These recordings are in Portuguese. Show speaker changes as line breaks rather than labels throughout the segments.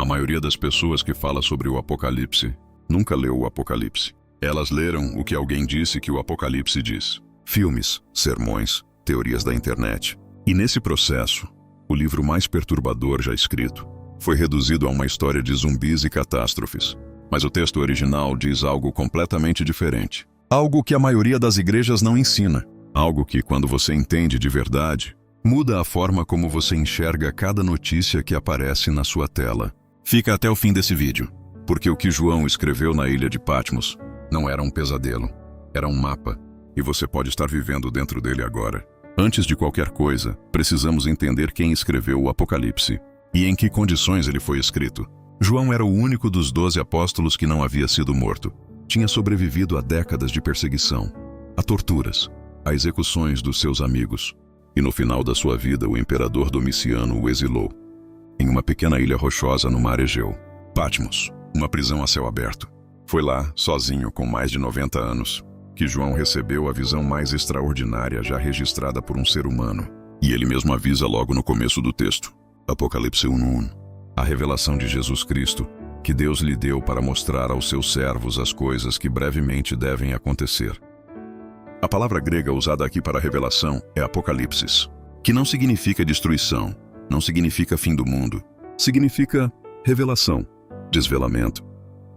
A maioria das pessoas que fala sobre o Apocalipse nunca leu o Apocalipse. Elas leram o que alguém disse que o Apocalipse diz. Filmes, sermões, teorias da internet. E nesse processo, o livro mais perturbador já escrito foi reduzido a uma história de zumbis e catástrofes. Mas o texto original diz algo completamente diferente. Algo que a maioria das igrejas não ensina. Algo que, quando você entende de verdade, muda a forma como você enxerga cada notícia que aparece na sua tela. Fica até o fim desse vídeo, porque o que João escreveu na ilha de Patmos não era um pesadelo, era um mapa, e você pode estar vivendo dentro dele agora. Antes de qualquer coisa, precisamos entender quem escreveu o Apocalipse e em que condições ele foi escrito. João era o único dos 12 apóstolos que não havia sido morto. Tinha sobrevivido a décadas de perseguição, a torturas, a execuções dos seus amigos. E no final da sua vida, o imperador Domiciano o exilou em uma pequena ilha rochosa no mar Egeu. Patmos, uma prisão a céu aberto. Foi lá, sozinho, com mais de 90 anos, que João recebeu a visão mais extraordinária já registrada por um ser humano. E ele mesmo avisa logo no começo do texto. Apocalipse 1:1. A revelação de Jesus Cristo, que Deus lhe deu para mostrar aos seus servos as coisas que brevemente devem acontecer. A palavra grega usada aqui para revelação é apocalipsis, que não significa destruição, não significa fim do mundo. Significa revelação, desvelamento,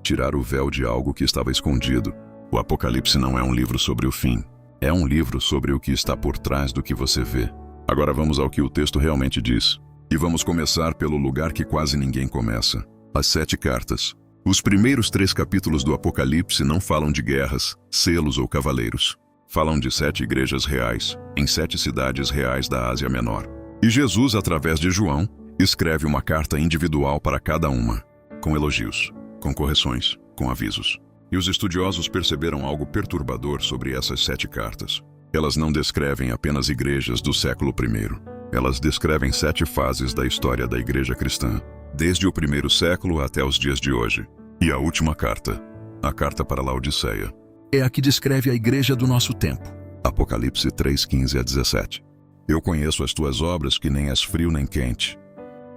tirar o véu de algo que estava escondido. O Apocalipse não é um livro sobre o fim, é um livro sobre o que está por trás do que você vê. Agora vamos ao que o texto realmente diz. E vamos começar pelo lugar que quase ninguém começa. As 7 cartas. Os primeiros 3 capítulos do Apocalipse não falam de guerras, selos ou cavaleiros. Falam de 7 igrejas reais, em 7 cidades reais da Ásia Menor. E Jesus, através de João, escreve uma carta individual para cada uma, com elogios, com correções, com avisos. E os estudiosos perceberam algo perturbador sobre essas 7 cartas. Elas não descrevem apenas igrejas do século I. Elas descrevem 7 fases da história da igreja cristã, desde o primeiro século até os dias de hoje. E a última carta, a carta para Laodiceia, é a que descreve a igreja do nosso tempo. Apocalipse 3:15-17. Eu conheço as tuas obras, que nem és frio nem quente.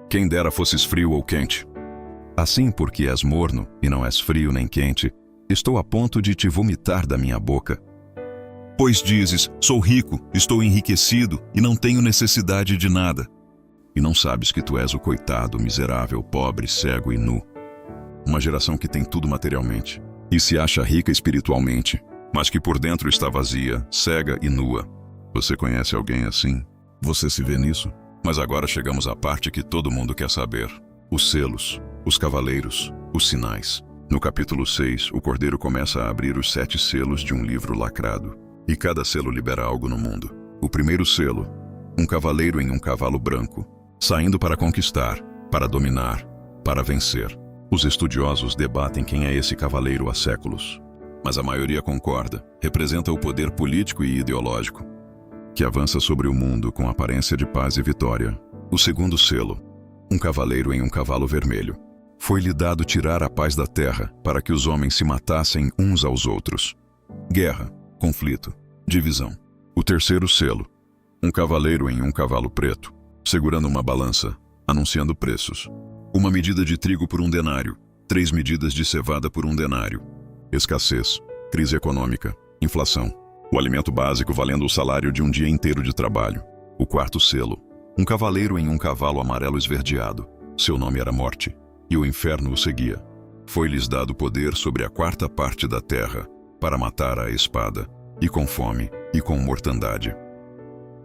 Quem dera fosses frio ou quente. Assim, porque és morno e não és frio nem quente, estou a ponto de te vomitar da minha boca. Pois dizes, sou rico, estou enriquecido e não tenho necessidade de nada. E não sabes que tu és o coitado, miserável, pobre, cego e nu. Uma geração que tem tudo materialmente e se acha rica espiritualmente, mas que por dentro está vazia, cega e nua. Você conhece alguém assim? Você se vê nisso? Mas agora chegamos à parte que todo mundo quer saber. Os selos, os cavaleiros, os sinais. No capítulo 6, o Cordeiro começa a abrir os 7 selos de um livro lacrado. E cada selo libera algo no mundo. O primeiro selo, um cavaleiro em um cavalo branco, saindo para conquistar, para dominar, para vencer. Os estudiosos debatem quem é esse cavaleiro há séculos. Mas a maioria concorda, representa o poder político e ideológico, que avança sobre o mundo com aparência de paz e vitória. O segundo selo, um cavaleiro em um cavalo vermelho. Foi-lhe dado tirar a paz da terra para que os homens se matassem uns aos outros. Guerra, conflito, divisão. O terceiro selo, um cavaleiro em um cavalo preto, segurando uma balança, anunciando preços. Uma medida de trigo por 1 denário, 3 medidas de cevada por 1 denário. Escassez, crise econômica, inflação. O alimento básico valendo o salário de um dia inteiro de trabalho. O quarto selo, um cavaleiro em um cavalo amarelo esverdeado. Seu nome era Morte, e o inferno o seguia. Foi-lhes dado poder sobre a 4ª parte da terra, para matar à espada, e com fome, e com mortandade.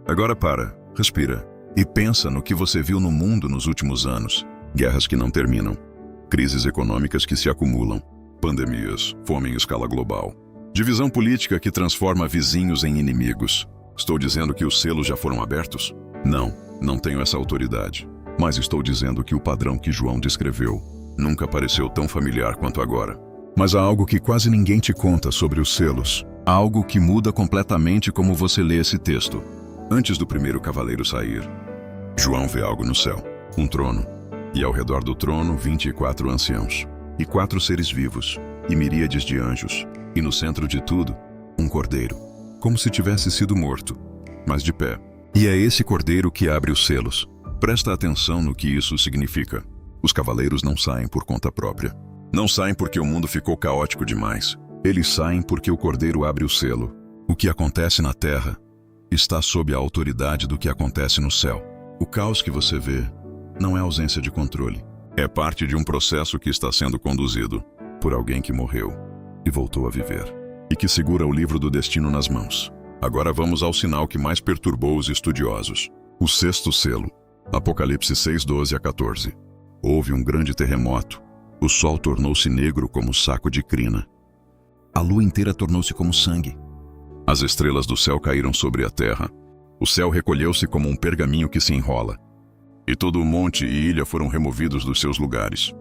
Agora para, respira, e pensa no que você viu no mundo nos últimos anos. Guerras que não terminam, crises econômicas que se acumulam, pandemias, fome em escala global, divisão política que transforma vizinhos em inimigos. Estou dizendo que os selos já foram abertos? Não tenho essa autoridade. Mas estou dizendo que o padrão que João descreveu nunca pareceu tão familiar quanto agora. Mas há algo que quase ninguém te conta sobre os selos. Há algo que muda completamente como você lê esse texto. Antes do primeiro cavaleiro sair, João vê algo no céu, um trono, e ao redor do trono 24 anciãos, e 4 seres vivos, e miríades de anjos, e no centro de tudo, um cordeiro, como se tivesse sido morto, mas de pé. E é esse cordeiro que abre os selos. Presta atenção no que isso significa. Os cavaleiros não saem por conta própria. Não saem porque o mundo ficou caótico demais. Eles saem porque o Cordeiro abre o selo. O que acontece na terra está sob a autoridade do que acontece no céu. O caos que você vê não é ausência de controle. É parte de um processo que está sendo conduzido por alguém que morreu e voltou a viver, e que segura o livro do destino nas mãos. Agora vamos ao sinal que mais perturbou os estudiosos. O sexto selo. Apocalipse 6:12-14. Houve um grande terremoto. O sol tornou-se negro como saco de crina. A lua inteira tornou-se como sangue. As estrelas do céu caíram sobre a terra. O céu recolheu-se como um pergaminho que se enrola. E todo o monte e ilha foram removidos dos seus lugares.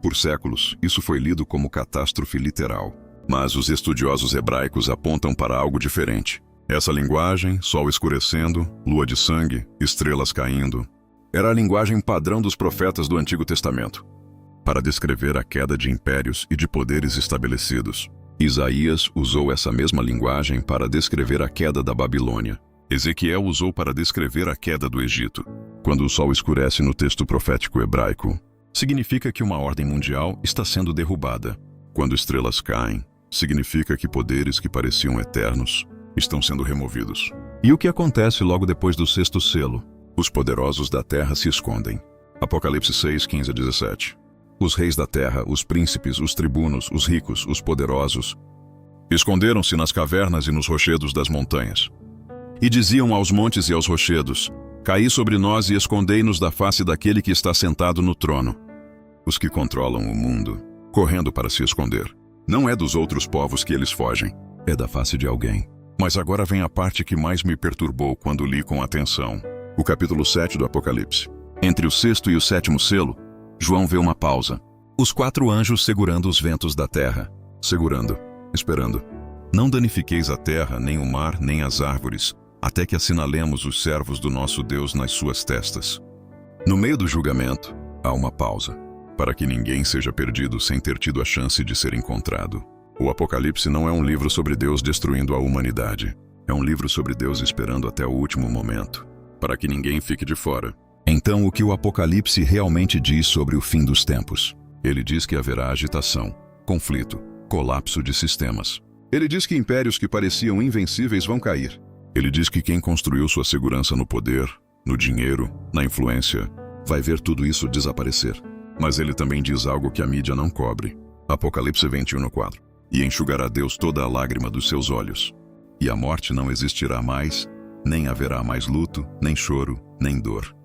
Por séculos, isso foi lido como catástrofe literal. Mas os estudiosos hebraicos apontam para algo diferente. Essa linguagem, sol escurecendo, lua de sangue, estrelas caindo, era a linguagem padrão dos profetas do Antigo Testamento, para descrever a queda de impérios e de poderes estabelecidos. Isaías usou essa mesma linguagem para descrever a queda da Babilônia. Ezequiel usou para descrever a queda do Egito. Quando o sol escurece no texto profético hebraico, significa que uma ordem mundial está sendo derrubada. Quando estrelas caem, significa que poderes que pareciam eternos estão sendo removidos. E o que acontece logo depois do sexto selo? Os poderosos da terra se escondem. Apocalipse 6:15-17. Os reis da terra, os príncipes, os tribunos, os ricos, os poderosos, esconderam-se nas cavernas e nos rochedos das montanhas. E diziam aos montes e aos rochedos: caí sobre nós e escondei-nos da face daquele que está sentado no trono. Os que controlam o mundo, correndo para se esconder. Não é dos outros povos que eles fogem, é da face de alguém. Mas agora vem a parte que mais me perturbou quando li com atenção. O capítulo 7 do Apocalipse. Entre o sexto e o sétimo selo, João vê uma pausa. Os 4 anjos segurando os ventos da terra. Segurando, esperando. Não danifiqueis a terra, nem o mar, nem as árvores, até que assinalemos os servos do nosso Deus nas suas testas. No meio do julgamento, há uma pausa, para que ninguém seja perdido sem ter tido a chance de ser encontrado. O Apocalipse não é um livro sobre Deus destruindo a humanidade. É um livro sobre Deus esperando até o último momento, para que ninguém fique de fora. Então, o que o Apocalipse realmente diz sobre o fim dos tempos? Ele diz que haverá agitação, conflito, colapso de sistemas. Ele diz que impérios que pareciam invencíveis vão cair. Ele diz que quem construiu sua segurança no poder, no dinheiro, na influência, vai ver tudo isso desaparecer. Mas ele também diz algo que a mídia não cobre. Apocalipse 21:4. E enxugará Deus toda a lágrima dos seus olhos. E a morte não existirá mais, nem haverá mais luto, nem choro, nem dor.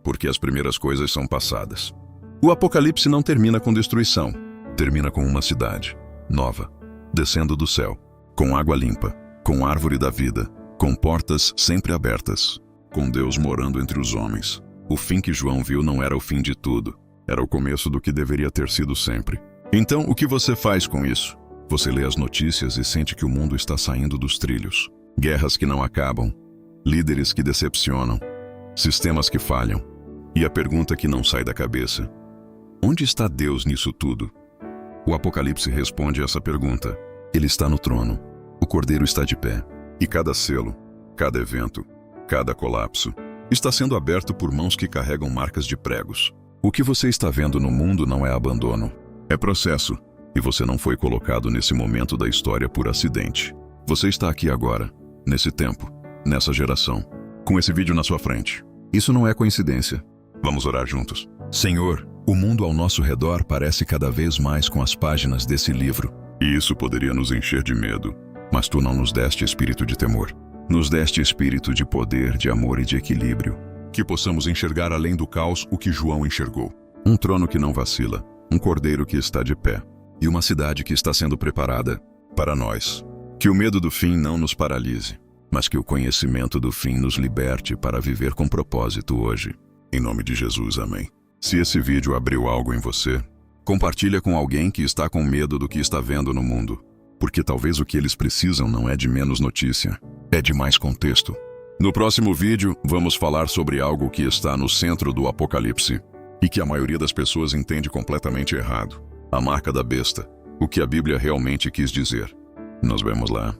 Porque as primeiras coisas são passadas. O Apocalipse não termina com destruição. Termina com uma cidade nova, descendo do céu, com água limpa, com árvore da vida, com portas sempre abertas, com Deus morando entre os homens. O fim que João viu não era o fim de tudo, era o começo do que deveria ter sido sempre. Então, o que você faz com isso? Você lê as notícias e sente que o mundo está saindo dos trilhos. Guerras que não acabam, líderes que decepcionam, sistemas que falham. E a pergunta que não sai da cabeça: onde está Deus nisso tudo? O Apocalipse responde essa pergunta. Ele está no trono. O Cordeiro está de pé. E cada selo, cada evento, cada colapso, está sendo aberto por mãos que carregam marcas de pregos. O que você está vendo no mundo não é abandono, é processo. E você não foi colocado nesse momento da história por acidente. Você está aqui agora, nesse tempo, nessa geração, com esse vídeo na sua frente. Isso não é coincidência. Vamos orar juntos. Senhor, o mundo ao nosso redor parece cada vez mais com as páginas desse livro. E isso poderia nos encher de medo. Mas tu não nos deste espírito de temor. Nos deste espírito de poder, de amor e de equilíbrio. Que possamos enxergar além do caos o que João enxergou. Um trono que não vacila, um cordeiro que está de pé, e uma cidade que está sendo preparada para nós. Que o medo do fim não nos paralise, mas que o conhecimento do fim nos liberte para viver com propósito hoje. Em nome de Jesus, amém. Se esse vídeo abriu algo em você, compartilha com alguém que está com medo do que está vendo no mundo. Porque talvez o que eles precisam não é de menos notícia, é de mais contexto. No próximo vídeo, vamos falar sobre algo que está no centro do Apocalipse e que a maioria das pessoas entende completamente errado. A marca da besta, o que a Bíblia realmente quis dizer. Nos vemos lá.